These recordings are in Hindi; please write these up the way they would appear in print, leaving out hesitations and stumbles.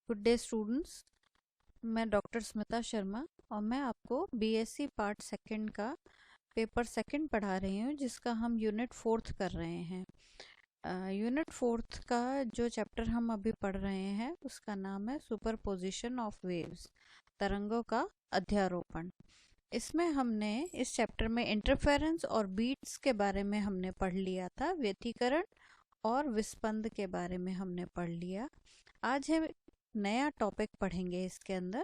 Good day students. मैं डॉक्टर स्मिता शर्मा और मैं आपको बीएससी पार्ट सेकंड का पेपर सेकंड पढ़ा रही हूँ, जिसका हम यूनिट फोर्थ कर रहे हैं। यूनिट फोर्थ का जो चैप्टर हम अभी पढ़ रहे हैं उसका नाम है सुपरपोजिशन ऑफ वेव्स, तरंगों का अध्यारोपण। इसमें हमने इस चैप्टर में इंटरफेरेंस और बीट्स के बारे में हमने पढ़ लिया था, व्यतिकरण और विस्पंद के बारे में हमने पढ़ लिया। आज हम नया टॉपिक पढ़ेंगे इसके अंदर,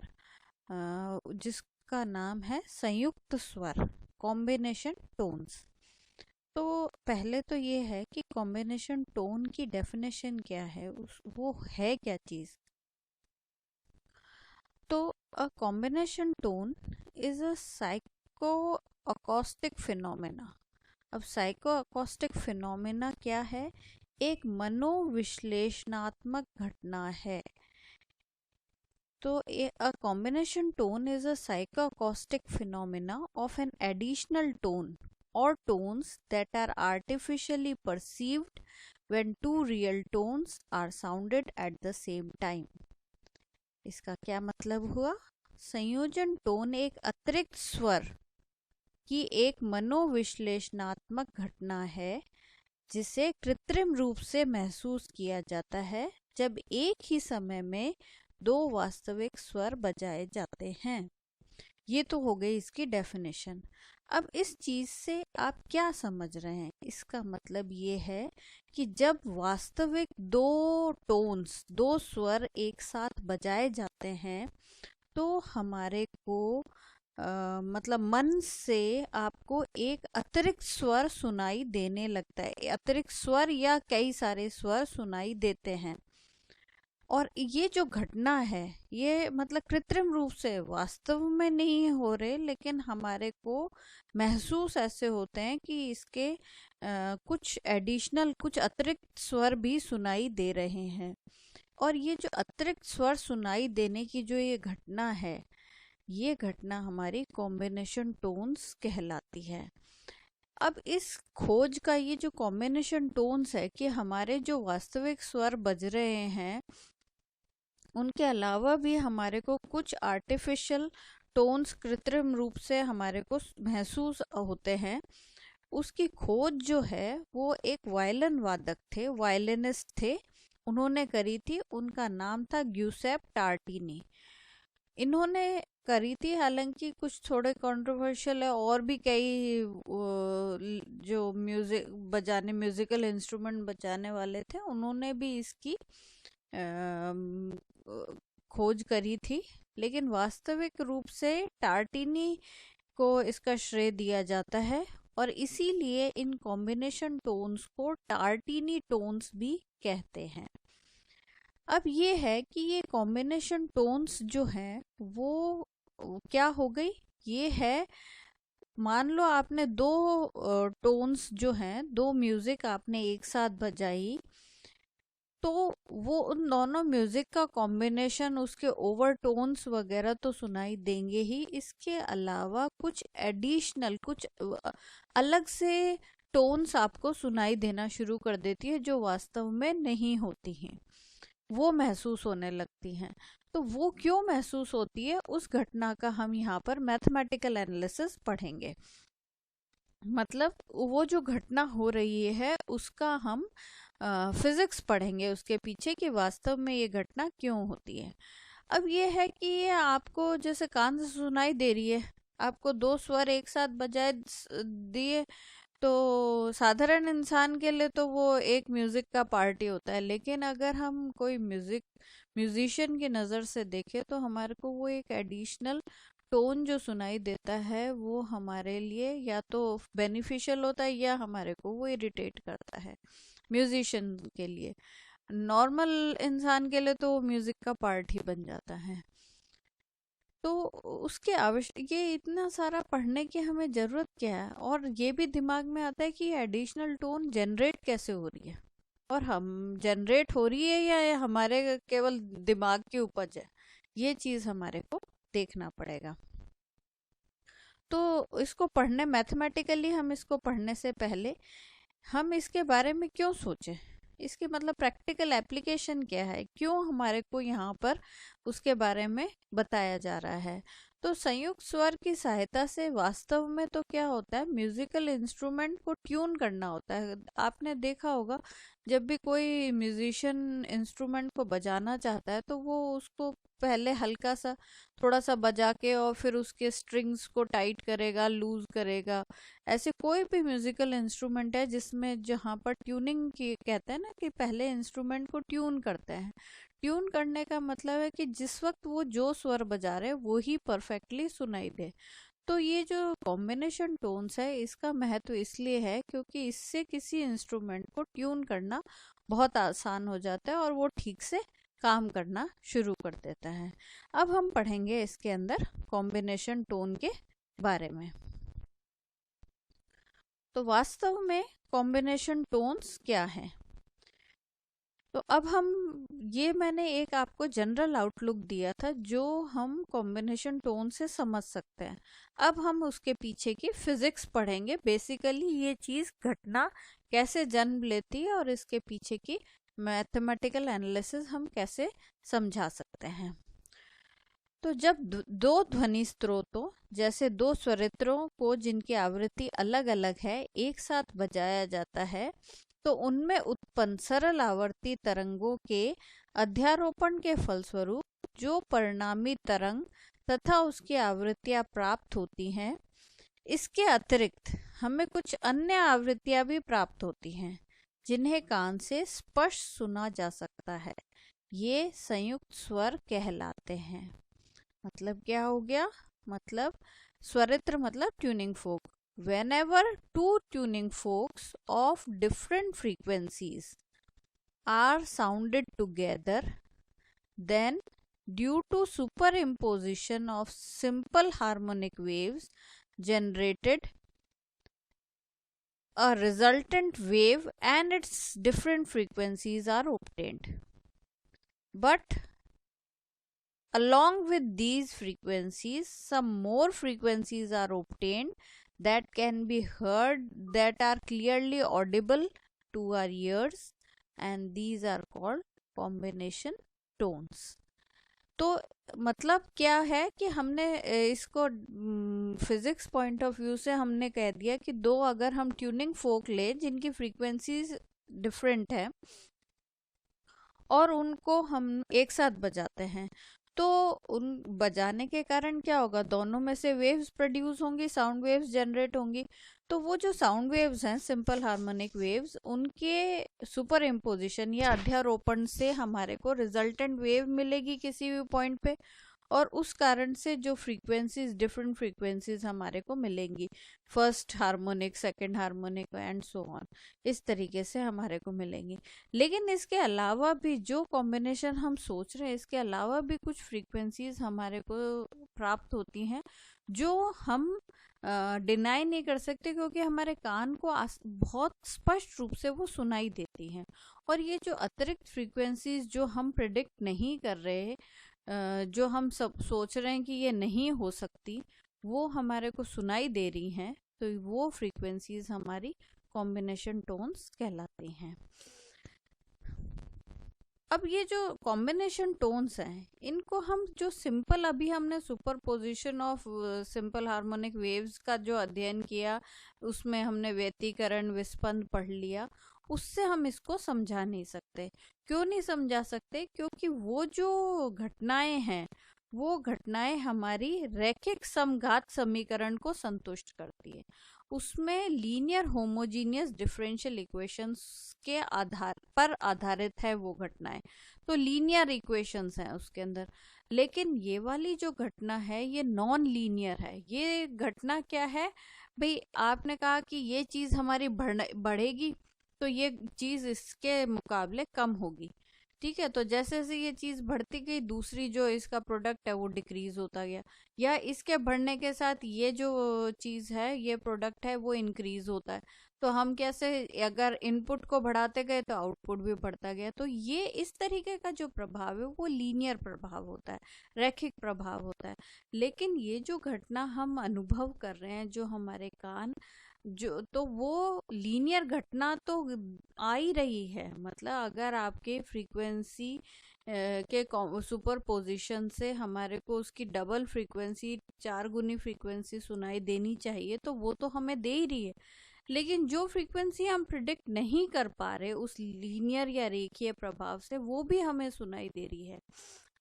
जिसका नाम है संयुक्त स्वर, कॉम्बिनेशन टोन्स। तो पहले तो ये है कि कॉम्बिनेशन टोन की डेफिनेशन क्या है, वो है क्या चीज़। तो a combination tone is a psycho acoustic phenomena. अब साइको अकॉस्टिक फिनोमेना क्या है? एक मनोविश्लेषणात्मक घटना है। तो a combination tone is a psychoacoustic phenomena of an additional tone or tones that are artificially perceived when two real tones are sounded at the same time। इसका क्या मतलब हुआ? संयोजन टोन एक अतिरिक्त स्वर की एक मनोविश्लेषणात्मक घटना है जिसे कृत्रिम रूप से महसूस किया जाता है जब एक ही समय में दो वास्तविक स्वर बजाए जाते हैं। ये तो हो गई इसकी डेफिनेशन। अब इस चीज से आप क्या समझ रहे हैं? इसका मतलब ये है कि जब वास्तविक दो टोन्स, दो स्वर एक साथ बजाए जाते हैं तो हमारे को मतलब मन से आपको एक अतिरिक्त स्वर सुनाई देने लगता है। अतिरिक्त स्वर या कई सारे स्वर सुनाई देते हैं। और ये जो घटना है, ये मतलब कृत्रिम रूप से वास्तव में नहीं हो रहे, लेकिन हमारे को महसूस ऐसे होते हैं कि इसके कुछ एडिशनल, कुछ अतिरिक्त स्वर भी सुनाई दे रहे हैं। और ये जो अतिरिक्त स्वर सुनाई देने की जो ये घटना है, ये घटना हमारी कॉम्बिनेशन टोन्स कहलाती है। अब इस खोज का ये जो कॉम्बिनेशन टोन्स है कि हमारे जो वास्तविक स्वर बज रहे हैं उनके अलावा भी हमारे को कुछ आर्टिफिशियल टोन्स कृत्रिम रूप से हमारे को महसूस होते हैं, उसकी खोज जो है वो एक वायलिन वादक थे, वायलिनिस्ट थे, उन्होंने करी थी। उनका नाम था ग्यूसेप टार्टिनी। इन्होंने करी थी, हालांकि कुछ थोड़े कंट्रोवर्शियल है। और भी कई जो म्यूजिकल इंस्ट्रूमेंट बजाने वाले थे, उन्होंने भी इसकी खोज करी थी। लेकिन वास्तविक रूप से टार्टिनी को इसका श्रेय दिया जाता है और इसीलिए इन कॉम्बिनेशन टोन्स को टार्टिनी टोन्स भी कहते हैं। अब ये है कि ये कॉम्बिनेशन टोन्स जो हैं वो क्या हो गई? ये है, मान लो आपने दो टोन्स जो हैं, दो म्यूजिक आपने एक साथ बजाई, तो वो उन दोनों म्यूजिक का कॉम्बिनेशन, उसके ओवरटोन्स वगैरह तो सुनाई देंगे ही। इसके अलावा कुछ एडिशनल, कुछ अलग से टोन्स आपको सुनाई देना शुरू कर देती है जो वास्तव में नहीं होती हैं, वो महसूस होने लगती हैं। तो वो क्यों महसूस होती है, उस घटना का हम यहाँ पर मैथमेटिकल एनालिसिस पढ़ेंगे। मतलब वो जो घटना हो रही है उसका हम फिजिक्स पढ़ेंगे उसके पीछे, कि वास्तव में ये घटना क्यों होती है। अब ये है कि ये आपको जैसे कान से सुनाई दे रही है, आपको दो स्वर एक साथ बजाए दिए, तो साधारण इंसान के लिए तो वो एक म्यूजिक का पार्टी होता है। लेकिन अगर हम कोई म्यूजिशियन की नज़र से देखें तो हमारे को वो एक एडिशनल टोन जो सुनाई देता है वो हमारे लिए या तो बेनिफिशियल होता है या हमारे को वो इरिटेट करता है। म्यूजिशियन के लिए, नॉर्मल इंसान के लिए तो म्यूजिक का पार्ट ही बन जाता है। तो उसके आवश्यक, ये इतना सारा पढ़ने की हमें ज़रूरत क्या है? और ये भी दिमाग में आता है कि एडिशनल टोन जनरेट कैसे हो रही है, और हम जनरेट हो रही है या ये हमारे केवल दिमाग की उपज है, ये चीज़ हमारे को देखना पड़ेगा। तो इसको पढ़ने, मैथमेटिकली हम इसको पढ़ने से पहले हम इसके बारे में क्यों सोचें? इसकी मतलब प्रैक्टिकल एप्लीकेशन क्या है, क्यों हमारे को यहाँ पर उसके बारे में बताया जा रहा है। तो संयुक्त स्वर की सहायता से वास्तव में तो क्या होता है, म्यूजिकल इंस्ट्रूमेंट को ट्यून करना होता है। आपने देखा होगा जब भी कोई म्यूजिशियन इंस्ट्रूमेंट को बजाना चाहता है तो वो उसको पहले हल्का सा थोड़ा सा बजा के और फिर उसके स्ट्रिंग्स को टाइट करेगा, लूज करेगा। ऐसे कोई भी म्यूजिकल इंस्ट्रूमेंट है जिसमें जहाँ पर ट्यूनिंग की कहते हैं ना कि पहले इंस्ट्रूमेंट को ट्यून करते हैं। ट्यून करने का मतलब है कि जिस वक्त वो जो स्वर बजा रहे वो ही परफेक्टली सुनाई दे। तो ये जो कॉम्बिनेशन टोन्स है इसका महत्व इसलिए है क्योंकि इससे किसी इंस्ट्रूमेंट को ट्यून करना बहुत आसान हो जाता है और वो ठीक से काम करना शुरू कर देता है। अब हम पढ़ेंगे इसके अंदर कॉम्बिनेशन टोन के बारे में। तो वास्तव में कॉम्बिनेशन टोन्स क्या है। तो अब हम ये मैंने एक आपको जनरल आउटलुक दिया था जो हम कॉम्बिनेशन टोन से समझ सकते हैं। अब हम उसके पीछे की फिजिक्स पढ़ेंगे, बेसिकली ये चीज़ घटना कैसे जन्म लेती है और इसके पीछे की मैथमेटिकल एनालिसिस हम कैसे समझा सकते हैं। तो जब दो ध्वनि स्रोतों जैसे दो स्वरित्रों को जिनकी आवृत्ति अलग अलग है एक साथ बजाया जाता है तो उनमें उत्पन्न सरल आवर्ती तरंगों के अध्यारोपण के फलस्वरूप जो परिणामी तरंग तथा उसकी आवृत्तियां प्राप्त होती हैं, इसके अतिरिक्त हमें कुछ अन्य आवृत्तियां भी प्राप्त होती हैं जिन्हें कान से स्पष्ट सुना जा सकता है। ये संयुक्त स्वर कहलाते हैं। मतलब क्या हो गया, मतलब स्वरित्र मतलब tuning folk. Whenever two tuning forks of different frequencies are sounded together, then due to superimposition of simple harmonic waves generated a resultant wave and its different frequencies are obtained. But along with these frequencies, some more frequencies are obtained that can be heard, that are clearly audible to our ears, and these are called combination tones. तो मतलब क्या है कि हमने इसको फिजिक्स पॉइंट ऑफ व्यू से हमने कह दिया कि दो अगर हम ट्यूनिंग फोक ले जिनकी फ्रीक्वेंसीज डिफरेंट है और उनको हम एक साथ बजाते हैं तो उन बजाने के कारण क्या होगा, दोनों में से वेव्स प्रोड्यूस होंगी, साउंड वेव्स जनरेट होंगी। तो वो जो साउंड वेव्स हैं सिंपल हार्मोनिक वेव्स, उनके सुपर इम्पोजिशन या अध्यारोपण से हमारे को रिजल्टेंट वेव मिलेगी किसी भी पॉइंट पे और उस कारण से जो फ्रीक्वेंसीज डिफरेंट फ्रीक्वेंसीज हमारे को मिलेंगी, first harmonic, second harmonic and so on, इस तरीके से हमारे को मिलेंगी। लेकिन इसके अलावा भी जो कॉम्बिनेशन हम सोच रहे हैं, इसके अलावा भी कुछ फ्रीक्वेंसीज हमारे को प्राप्त होती हैं जो हम डिनाई नहीं कर सकते क्योंकि हमारे कान को बहुत स्पष्ट रूप से वो सुनाई देती हैं। और ये जो अतिरिक्त फ्रीक्वेंसीज जो हम प्रिडिक्ट नहीं कर रहे, जो हम सब सोच रहे हैं कि ये नहीं हो सकती, वो हमारे को सुनाई दे रही हैं, तो वो फ्रीक्वेंसीज हमारी कॉम्बिनेशन टोन्स कहलाती हैं। अब ये जो कॉम्बिनेशन टोन्स हैं इनको हम जो सिंपल अभी हमने superposition of simple harmonic waves का जो अध्ययन किया, उसमें हमने व्यतिकरण विस्पंद पढ़ लिया, उससे हम इसको समझा नहीं सकते। क्यों नहीं समझा सकते, क्योंकि वो जो घटनाएं हैं वो घटनाएं हमारी रैखिक समघात समीकरण को संतुष्ट करती है। उसमें लीनियर होमोजीनियस डिफरेंशियल इक्वेशंस के आधार पर आधारित है वो घटनाएं, तो लीनियर इक्वेशंस हैं उसके अंदर। लेकिन ये वाली जो घटना है ये नॉन लीनियर है। ये घटना क्या है भाई, आपने कहा कि ये चीज हमारी बढ़ेगी तो ये चीज इसके मुकाबले कम होगी, ठीक है। तो जैसे जैसे ये चीज बढ़ती गई दूसरी जो इसका प्रोडक्ट है वो डिक्रीज होता गया, या इसके बढ़ने के साथ ये जो चीज है ये प्रोडक्ट है वो इंक्रीज होता है। तो हम कैसे, अगर इनपुट को बढ़ाते गए तो आउटपुट भी बढ़ता गया। तो ये इस तरीके का जो प्रभाव है वो लीनियर प्रभाव होता है, रैखिक प्रभाव होता है। लेकिन ये जो घटना हम अनुभव कर रहे हैं, जो हमारे कान जो तो वो लीनियर घटना तो आ ही रही है। मतलब अगर आपके फ्रीक्वेंसी के सुपर पोजिशन से हमारे को उसकी डबल फ्रीक्वेंसी, 4 गुनी फ्रीक्वेंसी सुनाई देनी चाहिए, तो वो तो हमें दे ही रही है। लेकिन जो फ्रीक्वेंसी हम प्रिडिक्ट नहीं कर पा रहे उस लीनियर या रेखीय प्रभाव से, वो भी हमें सुनाई दे रही है।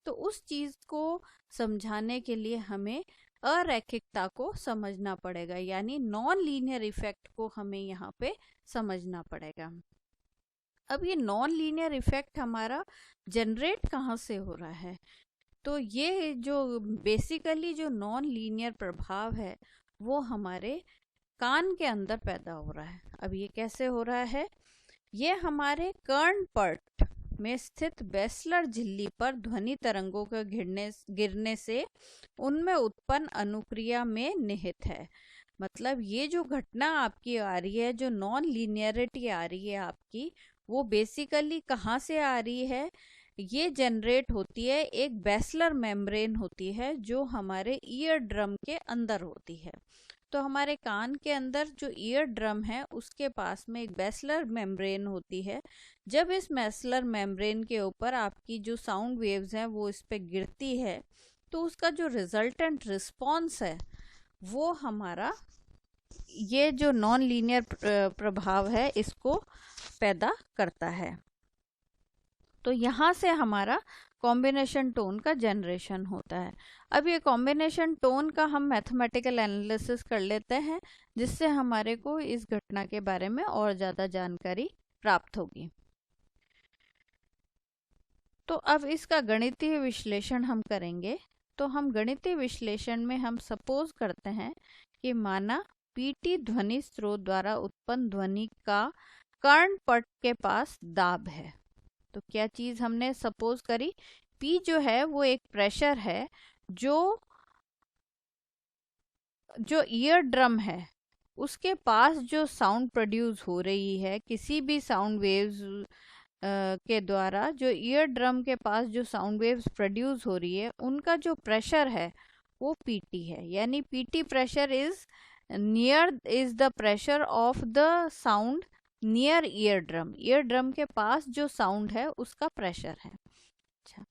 तो उस चीज को समझाने के लिए हमें अरैखिकता को समझना पड़ेगा, यानी नॉन लीनियर इफेक्ट को हमें यहाँ पे समझना पड़ेगा। अब ये नॉन लीनियर इफेक्ट हमारा जनरेट कहाँ से हो रहा है? तो ये जो बेसिकली जो नॉन लीनियर प्रभाव है वो हमारे कान के अंदर पैदा हो रहा है। अब ये कैसे हो रहा है? ये हमारे कर्णपट में स्थित बेसलर झिल्ली पर ध्वनि तरंगों के गिरने से उनमें उत्पन्न अनुक्रिया में निहित है। मतलब ये जो घटना आपकी आ रही है, जो नॉन लीनियरिटी आ रही है आपकी, वो बेसिकली कहाँ से आ रही है? ये जनरेट होती है, एक बेसलर मेम्ब्रेन होती है जो हमारे ईयर ड्रम के अंदर होती है। तो हमारे कान के अंदर जो ईयर ड्रम है उसके पास में एक बेसलर मेम्ब्रेन होती है। जब इस बेसलर मेम्ब्रेन के ऊपर आपकी जो साउंड वेव्स हैं वो इस पे गिरती है, तो उसका जो रिजल्टेंट रिस्पॉन्स है वो हमारा ये जो नॉन लीनियर प्रभाव है इसको पैदा करता है। तो यहाँ से हमारा कॉम्बिनेशन टोन का जनरेशन होता है। अब ये कॉम्बिनेशन टोन का हम मैथमेटिकल एनालिसिस कर लेते हैं, जिससे हमारे को इस घटना के बारे में और ज़्यादा जानकारी प्राप्त होगी। तो अब इसका गणितीय विश्लेषण हम करेंगे। तो हम गणितीय विश्लेषण में हम सपोज करते हैं कि माना पीटी ध्वनि स्रोत द्वारा उत्पन्न ध्वनि का कर्णपट के पास दाब है। तो क्या चीज हमने सपोज करी? P जो है वो एक प्रेशर है जो ईयर ड्रम है उसके पास जो साउंड प्रोड्यूस हो रही है, किसी भी साउंड वेव्स के द्वारा जो ईयर ड्रम के पास जो साउंड वेव्स प्रोड्यूस हो रही है, उनका जो प्रेशर है वो PT है। यानी PT pressure is the pressure of the sound near ear drum. Ear drum के पास जो साउंड है उसका प्रेशर है। अच्छा,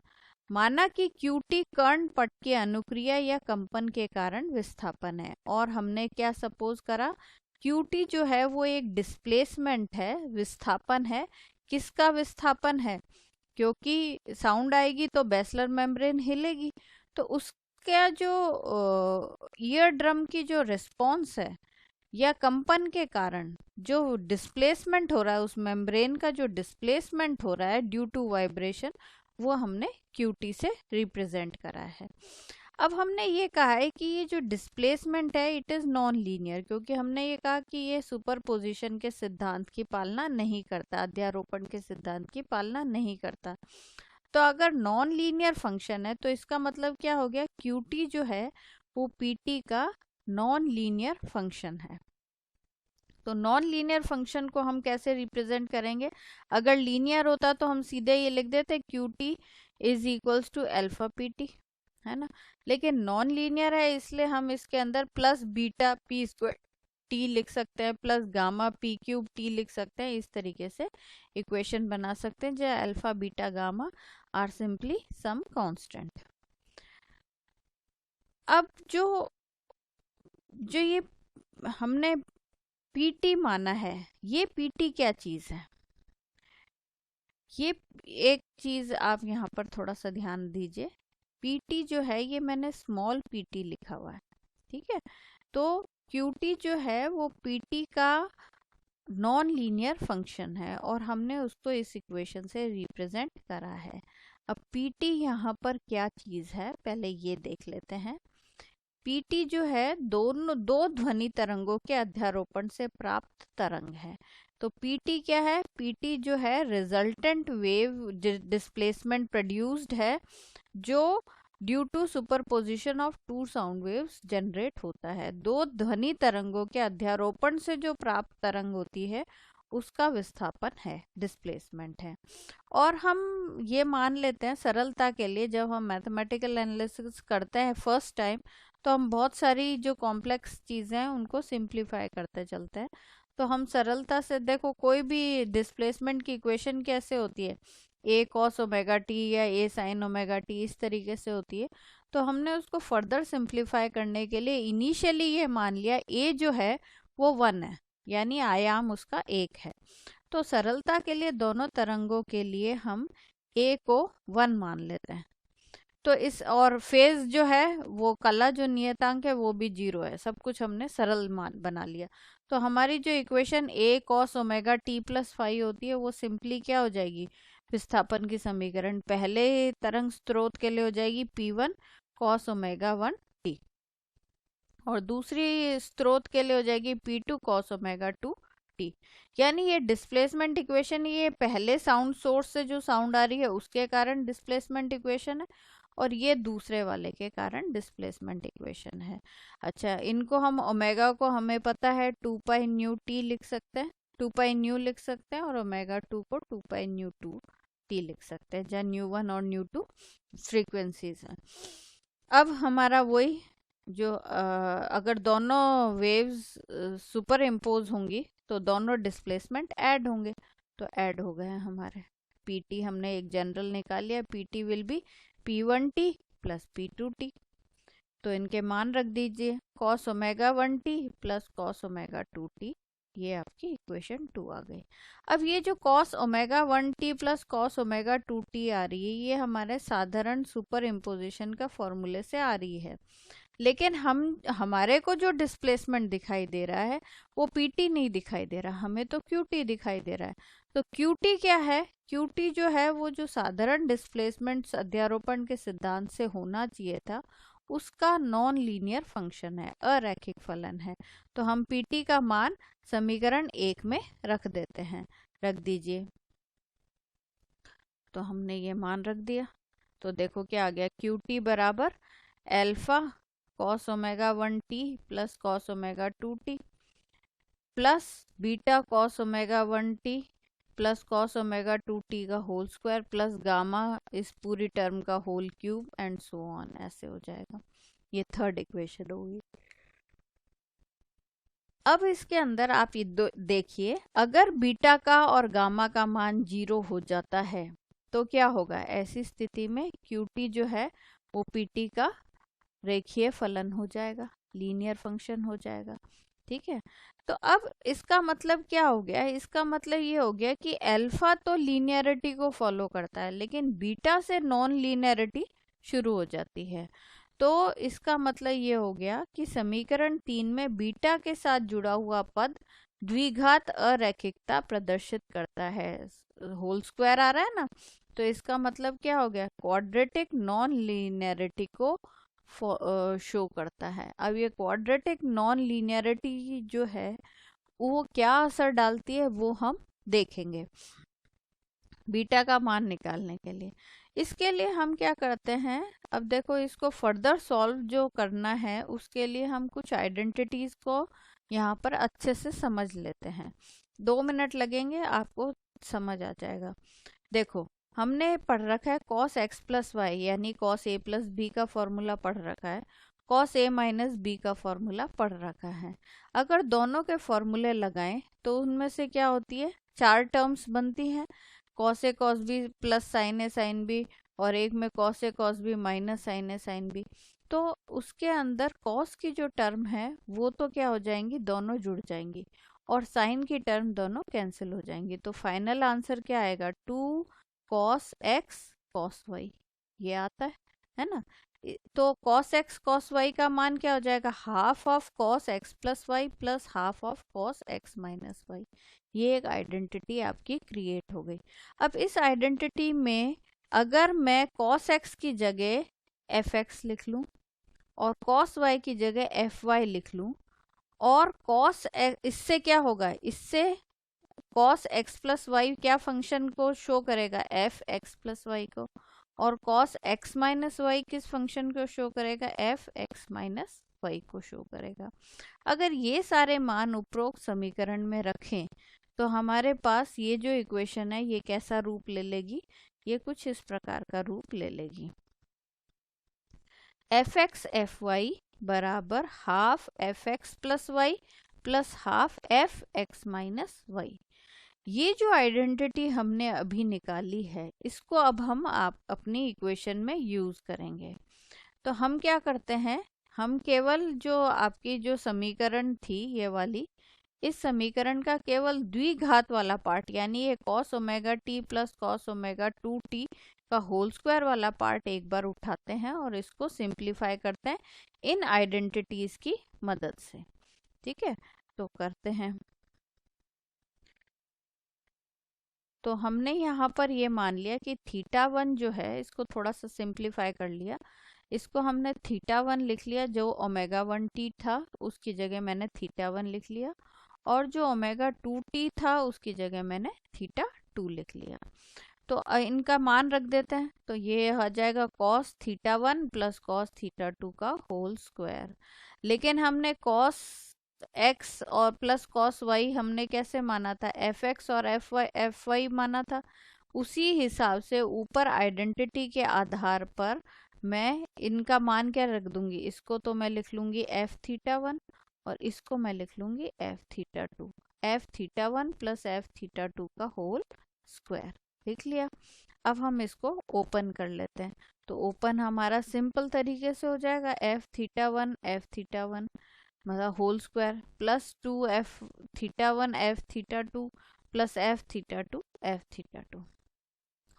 माना कि QT कर्णपट की अनुक्रिया या कंपन के कारण विस्थापन है, और हमने क्या सपोज करा? QT जो है वो एक डिस्प्लेसमेंट है, विस्थापन है। किसका विस्थापन है? क्योंकि साउंड आएगी तो बेसलर मेम्ब्रेन हिलेगी, तो उसका जो ईयर ड्रम की जो रिस्पॉन्स है या कंपन के कारण जो डिस्प्लेसमेंट हो रहा है, उस मेम्ब्रेन का जो डिस्प्लेसमेंट हो रहा है ड्यू टू वाइब्रेशन, वो हमने QT से रिप्रेजेंट करा है। अब हमने ये कहा है कि ये जो डिस्प्लेसमेंट है इट इज़ नॉन लीनियर, क्योंकि हमने ये कहा कि ये सुपरपोजिशन के सिद्धांत की पालना नहीं करता, अध्यारोपण के सिद्धांत की पालना नहीं करता। तो अगर नॉन लीनियर फंक्शन है तो इसका मतलब क्या हो गया? QT जो है वो PT का नॉन लीनियर फंक्शन है। तो नॉन लीनियर फंक्शन को हम कैसे रिप्रेजेंट करेंगे? अगर लीनियर होता तो हम सीधे ये लिख देते QT is equals to alpha PT, है ना। लेकिन नॉन लीनियर है इसलिए हम इसके अंदर plus beta P square T लिख सकते हैं, plus gamma P cube T लिख सकते हैं। इस तरीके से इक्वेशन बना सकते हैं जहाँ alpha beta gamma are simply some constant. अब जो ये हमने PT माना है, ये PT क्या चीज है? ये एक चीज आप यहाँ पर थोड़ा सा ध्यान दीजिए। PT जो है ये मैंने स्मॉल PT लिखा हुआ है, ठीक है। तो QT जो है वो PT का नॉन लीनियर फंक्शन है और हमने उसको इस इक्वेशन से रिप्रेजेंट करा है। अब PT यहाँ पर क्या चीज है पहले ये देख लेते हैं। PT जो है दो ध्वनि तरंगों के अध्यारोपण से प्राप्त तरंग है। तो PT क्या है? PT जो है रिजल्टेंट वेव डिस्प्लेसमेंट प्रोड्यूस्ड है जो due to superposition of two sound waves generate होता है। दो ध्वनि तरंगों के अध्यारोपण से जो प्राप्त तरंग होती है उसका विस्थापन है, डिस्प्लेसमेंट है। और हम ये मान लेते हैं सरलता के लिए, जब हम मैथमेटिकल एनालिसिस करते हैं फर्स्ट टाइम, तो हम बहुत सारी जो कॉम्प्लेक्स चीज़ें हैं उनको सिंप्लीफाई करते चलते हैं। तो हम सरलता से देखो, कोई भी डिस्प्लेसमेंट की इक्वेशन कैसे होती है, ए कॉस ओमेगा टी या ए साइन ओमेगा टी, इस तरीके से होती है। तो हमने उसको फर्दर सिंप्लीफाई करने के लिए इनिशियली ये मान लिया ए जो है वो 1 है, यानी आयाम उसका 1 है। तो सरलता के लिए दोनों तरंगों के लिए हम ए को 1 मान लेते हैं। तो इस और फेज जो है वो कला जो नियतांक है वो भी 0 है। सब कुछ हमने सरल मान बना लिया। तो हमारी जो equation A cos omega T plus five होती है वो सिंपली क्या हो जाएगी, विस्थापन की समीकरण पहले तरंग स्रोत के लिए हो जाएगी P1 कॉस ओमेगा 1 टी, और दूसरी स्रोत के लिए हो जाएगी P2 कॉस ओमेगा 2 टी। यानी ये डिस्प्लेसमेंट इक्वेशन, ये पहले साउंड सोर्स से जो साउंड आ रही है उसके कारण डिस्प्लेसमेंट इक्वेशन है, और ये दूसरे वाले के कारण डिस्प्लेसमेंट इक्वेशन है। अच्छा, इनको हम ओमेगा को हमें पता है 2 पाई न्यू टी लिख सकते हैं, 2 पाई न्यू लिख सकते हैं, और ओमेगा 2 को 2 पाई न्यू 2 टी लिख सकते हैं, जहाँ न्यू 1 और न्यू 2 फ्रीक्वेंसीज हैं। अब हमारा वही जो अगर दोनों वेव्स सुपर इम्पोज होंगी तो दोनों डिस्प्लेसमेंट ऐड होंगे, तो ऐड हो गए हैं हमारे। पीटी हमने एक जनरल निकाल लिया, PT will be P1t plus P2t। तो इनके मान रख दीजिए, cos omega 1t plus cos omega 2t, ये आपकी इक्वेशन 2 आ गई। अब ये जो cos omega 1t plus cos omega 2t आ रही है, ये हमारे साधारण सुपर इम्पोजिशन का फॉर्मूले से आ रही है, लेकिन हमारे को जो डिस्प्लेसमेंट दिखाई दे रहा है वो पीटी नहीं दिखाई दे रहा, हमें तो क्यूटी दिखाई दे रहा है। तो क्यूटी क्या है, क्यूटी जो है वो जो साधारण डिस्प्लेसमेंट अध्यारोपण के सिद्धांत से होना चाहिए था उसका नॉन लीनियर फंक्शन है, अरैखिक फलन है। तो हम पीटी का मान समीकरण 1 में रख देते हैं, रख दीजिए। तो हमने ये मान रख दिया, तो देखो क्या आ गया, क्यूटी बराबर alpha cos omega 1t plus cos omega 2t plus beta cos omega 1t plus cos omega 2t का होल स्क्वायर प्लस गामा इस पूरी टर्म का whole cube and so on, ऐसे हो जाएगा। ये थर्ड इक्वेशन होगी। अब इसके अंदर आप ये देखिए, अगर बीटा का और गामा का मान 0 हो जाता है तो क्या होगा, ऐसी स्थिति में क्यूटी जो है वो पीटी का रेखीय फलन हो जाएगा, लीनियर फंक्शन हो जाएगा। ठीक है, तो अब इसका मतलब क्या हो गया, इसका मतलब ये हो गया कि अल्फा तो लीनियरिटी को फॉलो करता है लेकिन बीटा से नॉन लीनियरिटी शुरू हो जाती है। तो इसका मतलब ये हो गया कि समीकरण 3 में बीटा के साथ जुड़ा हुआ पद द्विघात अरैखिकता प्रदर्शित करता है, होल स्क्वायर आ रहा है ना। तो इसका मतलब क्या हो गया, क्वाड्रेटिक नॉन लीनियरिटी को शो करता है। अब ये क्वाड्रेटिक नॉन लीनियरिटी जो है वो क्या असर डालती है वो हम देखेंगे बीटा का मान निकालने के लिए। इसके लिए हम क्या करते हैं, अब देखो इसको फर्दर सॉल्व जो करना है उसके लिए हम कुछ आइडेंटिटीज को यहाँ पर अच्छे से समझ लेते हैं। 2 मिनट लगेंगे, आपको समझ आ जाएगा। देखो, हमने पढ़ रखा है कॉस एक्स प्लस वाई, यानी कॉस ए प्लस बी का फॉर्मूला पढ़ रखा है, कॉस ए माइनस बी का फॉर्मूला पढ़ रखा है। अगर दोनों के फॉर्मूले लगाएं तो उनमें से क्या होती है, 4 टर्म्स बनती हैं, cos A cos B plus sign A sine B, और एक में cos A cos B minus sign A sine B. तो उसके अंदर कॉस की जो टर्म है वो तो क्या हो जाएंगी, दोनों जुड़ जाएंगी, और साइन की टर्म दोनों कैंसिल हो जाएंगी। तो फाइनल आंसर क्या आएगा, 2 कॉस एक्स कॉस वाई, ये आता है ना। तो कॉस एक्स कॉस वाई का मान क्या हो जाएगा, half of cos x plus y plus half of cos x minus y. ये एक आइडेंटिटी आपकी क्रिएट हो गई। अब इस आइडेंटिटी में अगर मैं कॉस एक्स की जगह एफ एक्स लिख लूं और कॉस वाई की जगह एफ वाई लिख लूं, और कॉस, इससे क्या होगा, इससे कॉस एक्स प्लस वाई क्या फंक्शन को शो करेगा, एफ एक्स प्लस वाई को, और कॉस एक्स माइनस वाई किस फंक्शन को शो करेगा, एफ एक्स माइनस वाई को शो करेगा। अगर ये सारे मान उपरोक्त समीकरण में रखें तो हमारे पास ये जो इक्वेशन है ये कैसा रूप ले लेगी, ये कुछ इस प्रकार का रूप ले लेगी। एफ एक्स एफ वाई बराबर half F x plus y plus half F x minus y. ये जो आइडेंटिटी हमने अभी निकाली है इसको अब हम आप अपनी इक्वेशन में यूज करेंगे। तो हम क्या करते हैं, हम केवल जो आपकी जो समीकरण थी ये वाली, इस समीकरण का केवल द्विघात वाला पार्ट यानी ये cos omega T plus cos omega 2t का होल स्क्वायर वाला पार्ट एक बार उठाते हैं और इसको सिंप्लीफाई करते हैं इन आइडेंटिटीज की मदद से। ठीक है, तो करते हैं। तो हमने यहाँ पर ये मान लिया कि थीटा वन जो है, इसको थोड़ा सा सिंप्लीफाई कर लिया, इसको हमने थीटा वन लिख लिया, जो ओमेगा 1t था उसकी जगह मैंने थीटा वन लिख लिया, और जो ओमेगा 2t था उसकी जगह मैंने थीटा 2 लिख लिया। तो इनका मान रख देते हैं, तो ये आ जाएगा cos theta one plus cos theta 2 का होल स्क्वायर। लेकिन हमने कॉस एक्स और प्लस कॉस वाई हमने कैसे माना था, एफ एक्स और एफ वाई माना था। उसी हिसाब से ऊपर आइडेंटिटी के आधार पर मैं इनका मान क्या रख दूंगी, इसको तो मैं लिख लूंगी एफ थीटा वन और इसको मैं लिख लूंगी F theta to. F theta one plus F theta to का होल स्क्वायर लिख लिया। अब हम इसको ओपन कर लेते हैं, तो ओपन हमारा सिंपल तरीके से हो जाएगा, एफ थीटा वन मतलब whole square plus 2 F theta one F theta two plus F theta two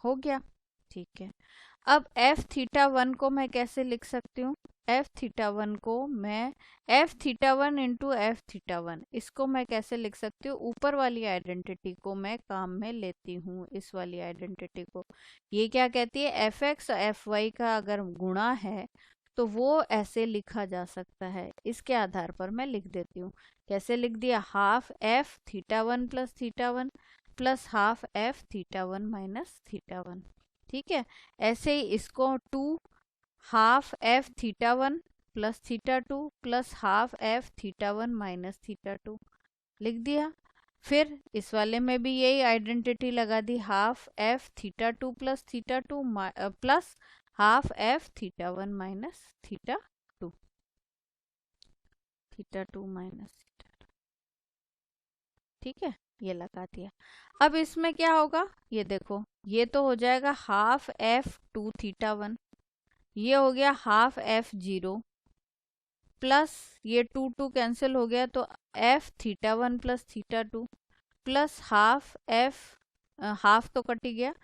हो गया। ठीक है, अब एफ थीटा वन को मैं कैसे लिख सकती हूँ, एफ थीटा वन को मैं F theta one into F theta one, इसको मैं कैसे लिख सकती हूँ, ऊपर वाली आइडेंटिटी को मैं काम में लेती हूँ, इस वाली आइडेंटिटी को। ये क्या कहती है, एफ एक्स एफ वाई का अगर गुणा है तो वो ऐसे लिखा जा सकता है, इसके आधार पर मैं लिख देती हूँ। कैसे लिख दिया, half F theta one plus half F theta one minus theta one. ठीक है, ऐसे ही इसको two half F theta one plus theta two plus half F theta one minus theta two लिख दिया। फिर इस वाले में भी यही आइडेंटिटी लगा दी, half F theta two plus theta two plus half F theta one minus theta two minus theta two. ठीक है, ये लगा दिया। अब इसमें क्या होगा, ये देखो, ये तो हो जाएगा half F two theta one, ये हो गया हाफ एफ जीरो प्लस ये टू टू कैंसिल हो गया, तो F theta one plus theta two plus half F half तो कट ही गया,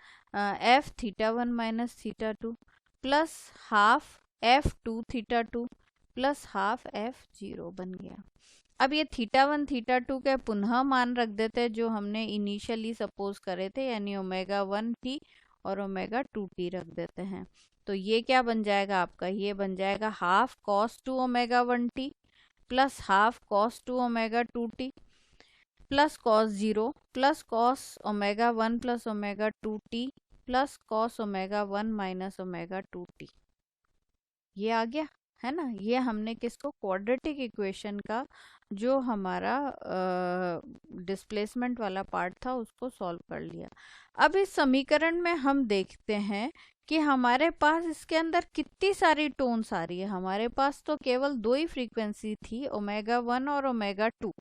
F theta one minus theta two plus half F two theta two plus half F zero बन गया। अब ये थीटा वन थीटा टू के पुनः मान रख देते हैं जो हमने इनिशियली सपोज करे थे, यानी ओमेगा 1t और ओमेगा 2t रख देते हैं। तो ये क्या बन जाएगा आपका, ये बन जाएगा half cos 2 omega 1t plus half cos 2 omega 2t plus cos 0 plus cos omega 1 plus omega 2t plus cos omega 1 minus omega 2t। ये आ गया है ना, ये हमने किसको, क्वाड्रेटिक इक्वेशन का जो हमारा डिस्प्लेसमेंट वाला पार्ट था उसको सॉल्व कर लिया। अब इस समीकरण में हम देखते हैं कि हमारे पास इसके अंदर कितनी सारी टोन्स आ रही है। हमारे पास तो केवल दो ही फ्रीक्वेंसी थी, ओमेगा 1 और ओमेगा 2,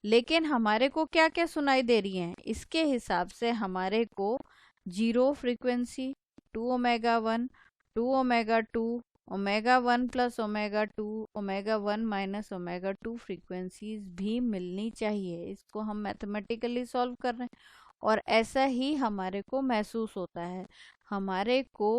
लेकिन हमारे को क्या क्या सुनाई दे रही हैं, इसके हिसाब से हमारे को 0 frequency, 2 omega 1, 2 omega 2, omega 1 plus omega 2, omega 1 minus omega 2 frequencies भी मिलनी चाहिए। इसको हम मैथमेटिकली सॉल्व कर रहे हैं और ऐसा ही हमारे को महसूस होता है। हमारे को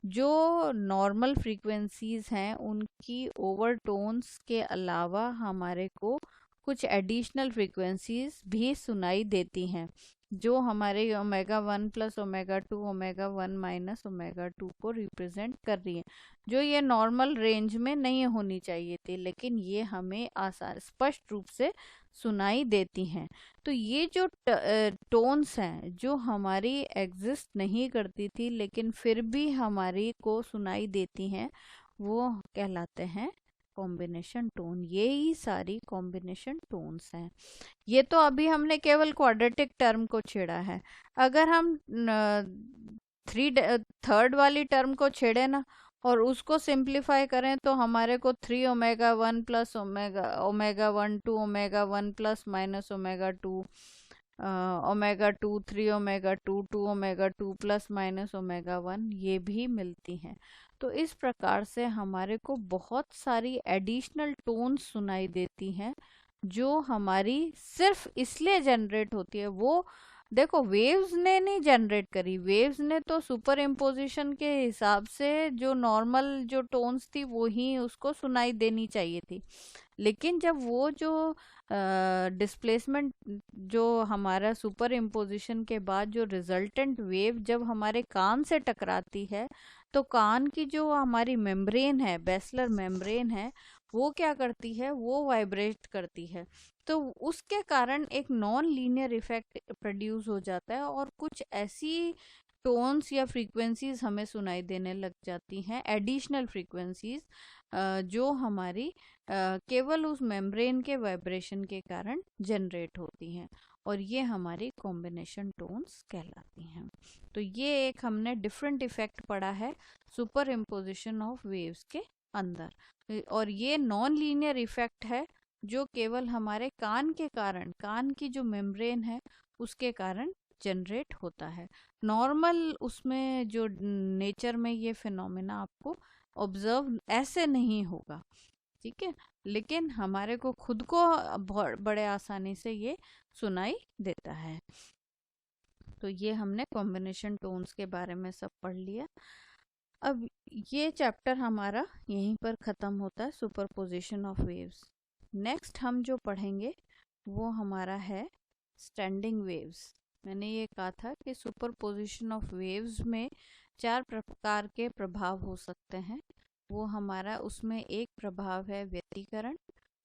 जो नॉर्मल फ्रीक्वेंसीज हैं उनकी ओवरटोन्स के अलावा हमारे को कुछ एडिशनल फ्रीक्वेंसीज भी सुनाई देती हैं, जो हमारे omega 1 plus omega 2, omega 1 minus omega 2 को रिप्रेजेंट कर रही है, जो ये नॉर्मल रेंज में नहीं होनी चाहिए थी, लेकिन ये हमें आसार स्पष्ट रूप से सुनाई देती हैं। तो ये जो टोन्स हैं जो हमारी एग्जिस्ट नहीं करती थी लेकिन फिर भी हमारी को सुनाई देती हैं, वो कहलाते हैं कॉम्बिनेशन टोन। ये ही सारी कॉम्बिनेशन टोन्स हैं। ये तो अभी हमने केवल क्वाड्रेटिक टर्म को छेड़ा है। अगर हम थर्ड वाली टर्म को छेड़े ना और उसको सिंप्लीफाई करें तो हमारे को 3 omega 1 plus omega 1 2 omega 1 plus minus omega 2 omega 2 3 omega 2 2 omega 2 plus minus omega 1 ये भी मिलती हैं। तो इस प्रकार से हमारे को बहुत सारी एडिशनल टोन्स सुनाई देती हैं जो हमारी सिर्फ इसलिए जनरेट होती है। वो देखो वेव्स ने नहीं जनरेट करी, वेव्स ने तो सुपर इम्पोजिशन के हिसाब से जो नॉर्मल जो टोन्स थी वो ही उसको सुनाई देनी चाहिए थी। लेकिन जब वो जो डिस्प्लेसमेंट जो हमारा सुपर इम्पोजिशन के बाद जो रिजल्टेंट वेव जब हमारे कान से टकराती है तो कान की जो हमारी मेम्ब्रेन है, बेसलर मेम्ब्रेन है, वो क्या करती है, वो वाइब्रेट करती है। तो उसके कारण एक नॉन लीनियर इफेक्ट प्रोड्यूस हो जाता है और कुछ ऐसी टोन्स या फ्रीक्वेंसीज हमें सुनाई देने लग जाती हैं, एडिशनल फ्रीक्वेंसीज जो हमारी केवल उस मेम्ब्रेन के वाइब्रेशन के कारण जनरेट होती हैं और ये हमारी कॉम्बिनेशन टोन्स कहलाती हैं। तो ये एक हमने डिफरेंट इफेक्ट पढ़ा है सुपर इम्पोजिशन ऑफ वेव्स के अंदर। और ये नॉन लीनियर इफेक्ट है जो केवल हमारे कान के कारण, कान की जो मेम्ब्रेन है उसके कारण जनरेट होता है। नॉर्मल उसमें जो नेचर में ये फिनोमेना आपको ऑब्जर्व ऐसे नहीं होगा, ठीक है, लेकिन हमारे को खुद को बड़े आसानी से ये सुनाई देता है। तो ये हमने कॉम्बिनेशन टोन्स के बारे में सब पढ़ लिया। अब ये चैप्टर हमारा यहीं पर ख़त्म होता है, सुपरपोजिशन ऑफ वेव्स। नेक्स्ट हम जो पढ़ेंगे वो हमारा है स्टैंडिंग वेव्स। मैंने ये कहा था कि सुपरपोजिशन ऑफ वेव्स में 4 प्रकार के प्रभाव हो सकते हैं। वो हमारा उसमें एक प्रभाव है व्यतिकरण,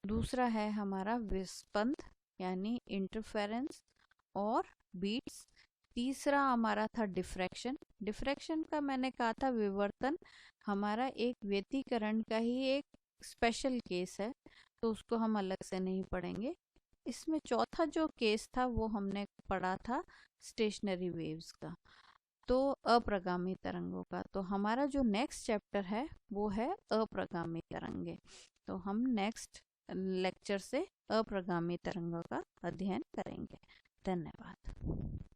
दूसरा है हमारा विस्पंद यानी इंटरफेरेंस और बीट्स, तीसरा हमारा था डिफ्रैक्शन। डिफ्रैक्शन का मैंने कहा था विवर्तन हमारा एक व्यतिकरण का ही एक स्पेशल केस है, तो उसको हम अलग से नहीं पढ़ेंगे। इसमें चौथा जो केस था वो हमने पढ़ा था स्टेशनरी वेव्स का, तो अप्रगामी तरंगों का। तो हमारा जो नेक्स्ट चैप्टर है वो है अप्रगामी तरंगे। तो हम नेक्स्ट लेक्चर से अप्रगामी तरंगों का अध्ययन करेंगे। धन्यवाद।